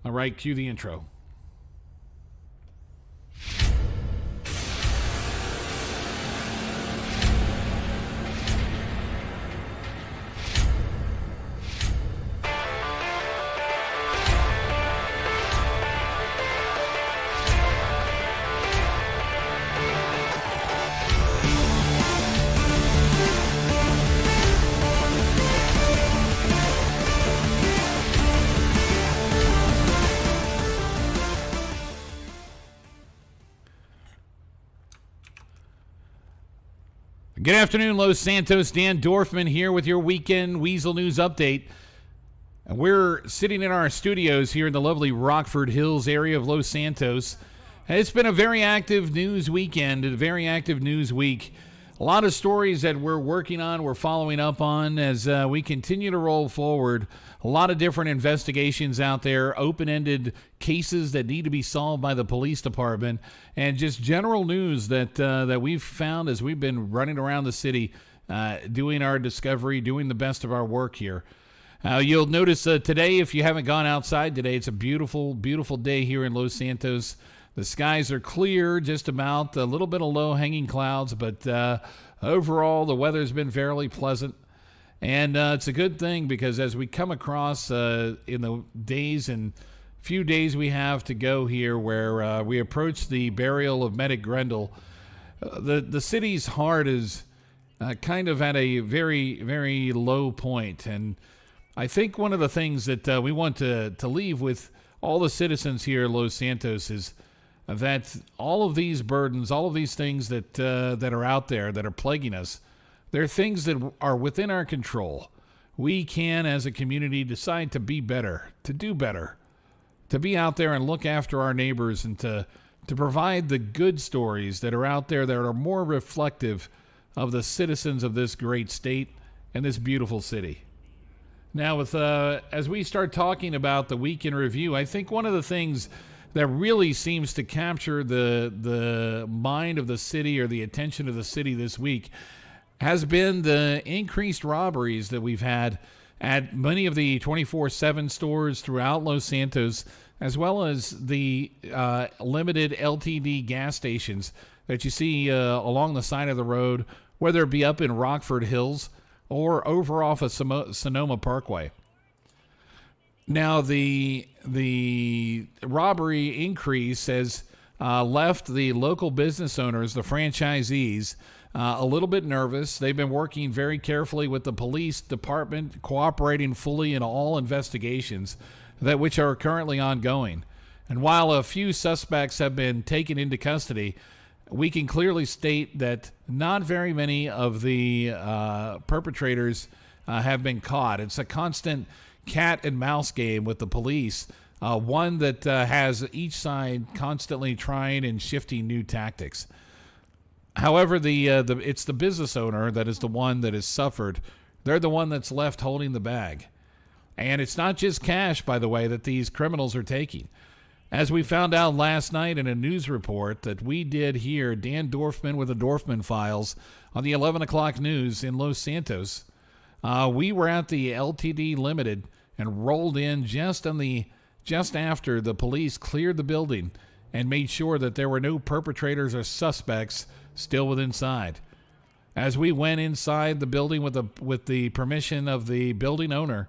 All right, cue the intro. Good afternoon, Los Santos. Dan Dorfman here with your weekend Weazel News Update. And we're sitting in our studios here in the lovely Rockford Hills area of Los Santos. It's been a very active news weekend, a very active news week. A lot of stories that we're working on, we're following up on as we continue to roll forward. A lot of different investigations out there, open-ended cases that need to be solved by the police department, and just general news that we've found as we've been running around the city, doing our discovery, doing the best of our work here. You'll notice today, if you haven't gone outside today, it's a beautiful, beautiful day here in Los Santos. The skies are clear, just about a little bit of low-hanging clouds, but overall the weather's been fairly pleasant. And it's a good thing because as we come across in the days and few days we have to go here where we approach the burial of Medic Grendel, the city's heart is kind of at a very, very low point. And I think one of the things that we want to leave with all the citizens here in Los Santos is that all of these burdens, all of these things that are out there that are plaguing us, they're things that are within our control. We can, as a community, decide to be better, to do better, to be out there and look after our neighbors and to provide the good stories that are out there that are more reflective of the citizens of this great state and this beautiful city. Now, with as we start talking about the week in review, I think one of the things that really seems to capture the mind of the city or the attention of the city this week has been the increased robberies that we've had at many of the 24/7 stores throughout Los Santos, as well as the limited LTD gas stations that you see along the side of the road, whether it be up in Rockford Hills or over off of Sonoma Parkway. Now, the robbery increase has left the local business owners, the franchisees, a little bit nervous. They've been working very carefully with the police department, cooperating fully in all investigations which are currently ongoing. And while a few suspects have been taken into custody, we can clearly state that not very many of the perpetrators have been caught. It's a constant cat and mouse game with the police, one that has each side constantly trying and shifting new tactics. However, it's the business owner that is the one that has suffered. They're the one that's left holding the bag. And it's not just cash, by the way, that these criminals are taking. As we found out last night in a news report that we did here, Dan Dorfman with the Dorfman Files on the 11 o'clock news in Los Santos, we were at the LTD Limited and rolled in just after the police cleared the building and made sure that there were no perpetrators or suspects still within inside. As we went inside the building with the permission of the building owner,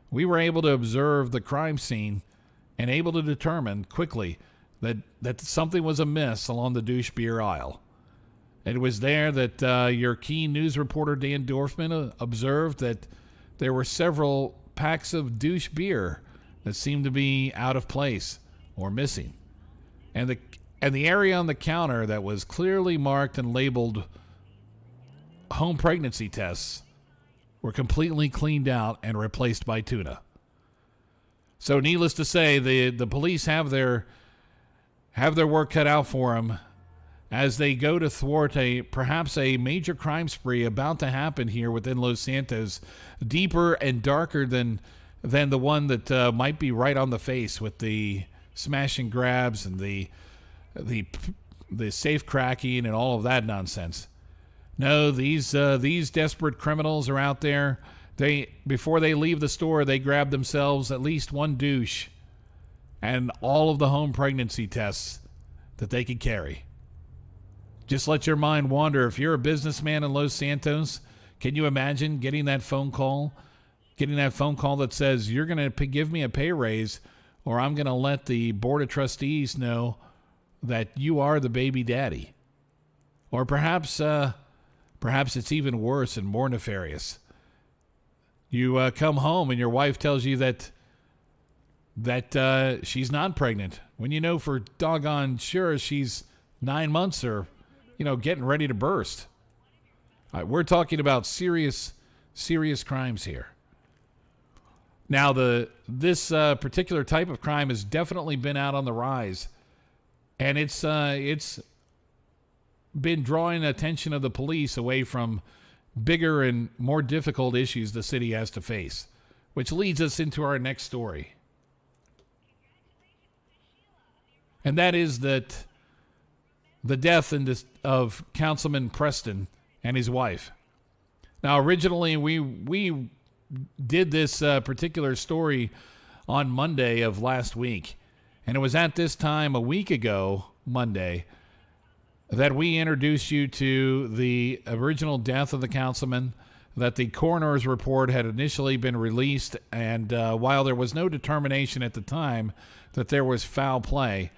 we were able to observe the crime scene and able to determine quickly that something was amiss along the douche beer aisle. It was there that your key news reporter Dan Dorfman observed that there were several packs of douche beer that seemed to be out of place or missing. And the area on the counter that was clearly marked and labeled home pregnancy tests were completely cleaned out and replaced by tuna. So needless to say, the police have their work cut out for them as they go to thwart perhaps a major crime spree about to happen here within Los Santos, deeper and darker than the one that might be right on the face with the smash and grabs and the safe cracking and all of that nonsense. No, these desperate criminals are out there. Before they leave the store, they grab themselves at least one douche and all of the home pregnancy tests that they could carry. Just let your mind wander. If you're a businessman in Los Santos, can you imagine getting that phone call? Getting that phone call that says, you're going to give me a pay raise, or I'm going to let the board of trustees know that you are the baby daddy. Or perhaps it's even worse and more nefarious. You come home and your wife tells you that she's not pregnant, when you know for doggone sure she's 9 months or, getting ready to burst. We're talking about serious crimes here. Now, this particular type of crime has definitely been out on the rise, and it's been drawing attention of the police away from bigger and more difficult issues the city has to face, which leads us into our next story. And that is that the death of Councilman Preston and his wife. Now, originally, we did this particular story on Monday of last week, and it was at this time a week ago, Monday, that we introduced you to the original death of the councilman, that the coroner's report had initially been released, and while there was no determination at the time that there was foul play,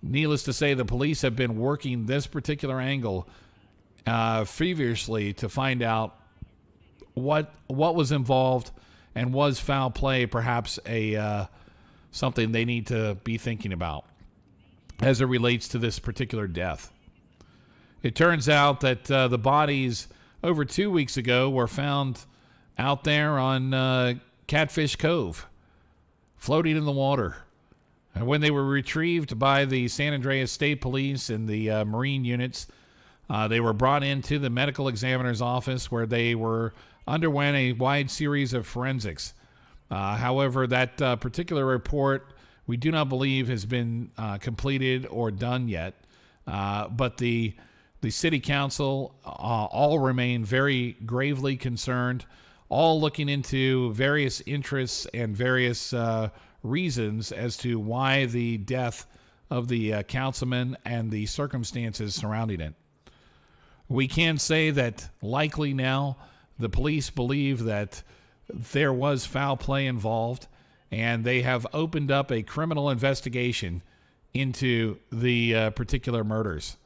needless to say, the police have been working this particular angle feverishly to find out what was involved, and was foul play perhaps something they need to be thinking about as it relates to this particular death. It turns out that the bodies over 2 weeks ago were found out there on Catfish Cove, floating in the water. And when they were retrieved by the San Andreas State Police and the Marine units, they were brought into the medical examiner's office, where they underwent a wide series of forensics. However, that particular report we do not believe has been completed or done yet. But the city council all remain very gravely concerned, all looking into various interests and various reasons as to why the death of the councilman and the circumstances surrounding it. We can say that likely now the police believe that there was foul play involved, and they have opened up a criminal investigation into the particular murders.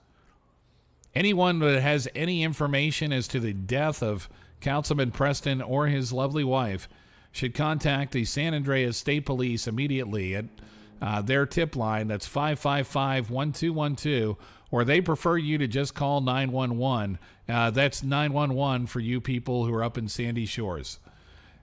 Anyone that has any information as to the death of Councilman Preston or his lovely wife should contact the San Andreas State Police immediately at their tip line. That's 555-1212, or they prefer you to just call 911. That's 911 for you people who are up in Sandy Shores.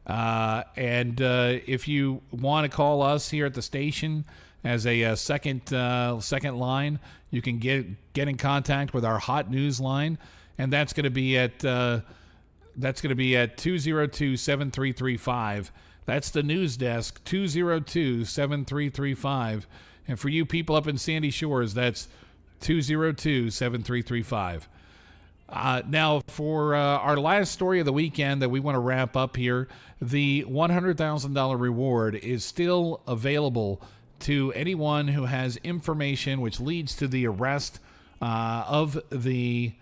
And if you want to call us here at the station as a second line, you can get in contact with our hot news line, and that's going to be at 202-7335. That's the news desk, 202-7335. And for you people up in Sandy Shores, that's 202-7335. Now, for our last story of the weekend that we want to wrap up here, the $100,000 reward is still available to anyone who has information which leads to the arrest of the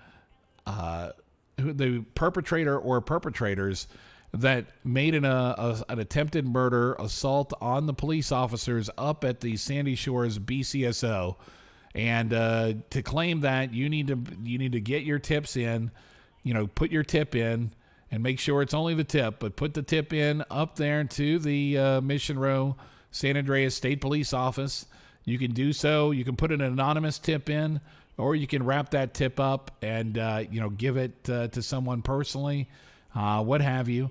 perpetrator or perpetrators that made an attempted murder assault on the police officers up at the Sandy Shores BCSO. And to claim that, you need to get your tips in, put your tip in, and make sure it's only the tip, but put the tip in up there to the Mission Row San Andreas State Police Office. You can do so. You can put an anonymous tip in, or you can wrap that tip up and give it to someone personally, what have you.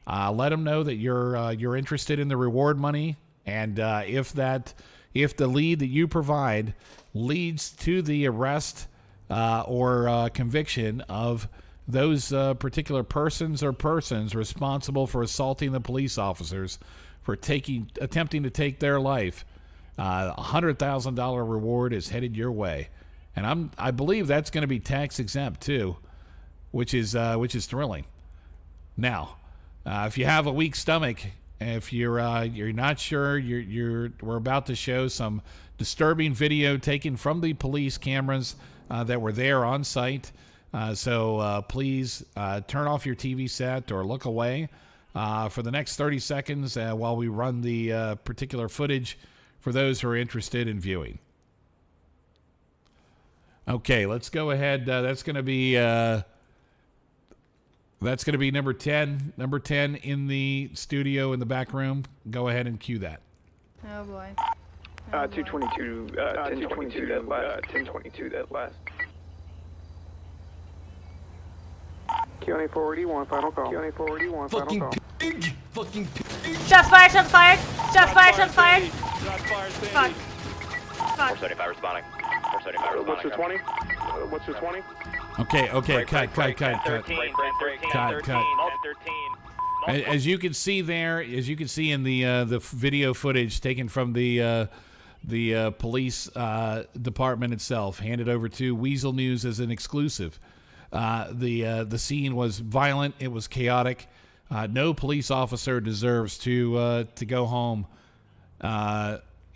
Let them know that you're interested in the reward money, and if the lead that you provide leads to the arrest or conviction of those particular persons responsible for assaulting the police officers for attempting to take their life, $100,000 reward is headed your way, and I believe that's going to be tax exempt too, which is thrilling. Now, if you have a weak stomach If you're not sure, we're about to show some disturbing video taken from the police cameras that were there on site. So please turn off your TV set or look away for the next 30 seconds while we run the particular footage for those who are interested in viewing. Okay, let's go ahead. That's going to be number 10. Number 10 in the studio in the back room. Go ahead and cue that. Oh boy. 222, 1022, that last. 1022, that last. Q&A 481, final call. Q&A 481, final call. Pig! Fucking pig! Shots fired, shots fired! Shots fired, shots fired! Shots fired, Fuck. Fuck. 475 responding. 475 responding. What's your 20? What's your 20? Okay, cut. 13. As you can see there, as you can see in the video footage taken from the police department itself, handed over to Weazel News as an exclusive. The scene was violent. It was chaotic. No police officer deserves to go home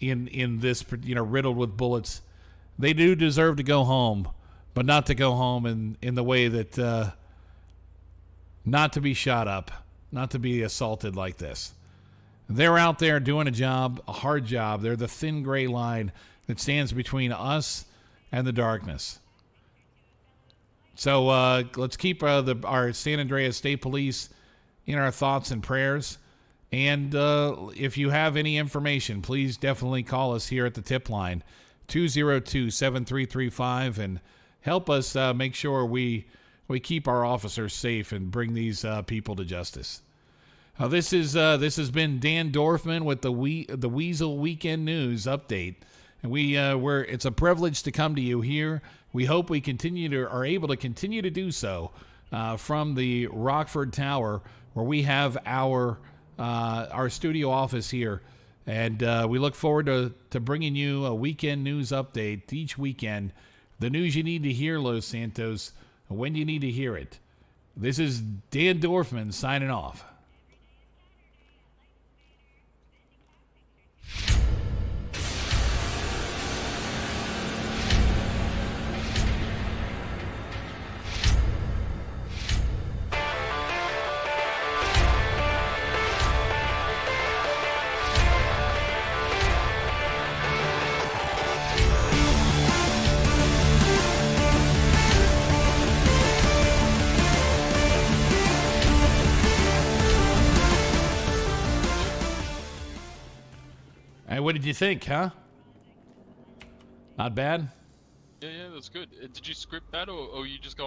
in this, riddled with bullets. They do deserve to go home, but not to go home in the way that not to be shot up, not to be assaulted like this. They're out there doing a job, a hard job. They're the thin gray line that stands between us and the darkness. So let's keep our San Andreas State Police in our thoughts and prayers. And if you have any information, please definitely call us here at the tip line, 202-7335, and help us make sure we keep our officers safe and bring these people to justice. This has been Dan Dorfman with the Weazel Weekend News Update, and it's a privilege to come to you here. We hope we are able to continue to do so from the Rockford Tower, where we have our studio office here, and we look forward to bringing you a weekend news update each weekend. The news you need to hear, Los Santos, when you need to hear it. This is Dan Dorfman signing off. Hey, what did you think, huh? Not bad? Yeah, that's good. Did you script that or you just go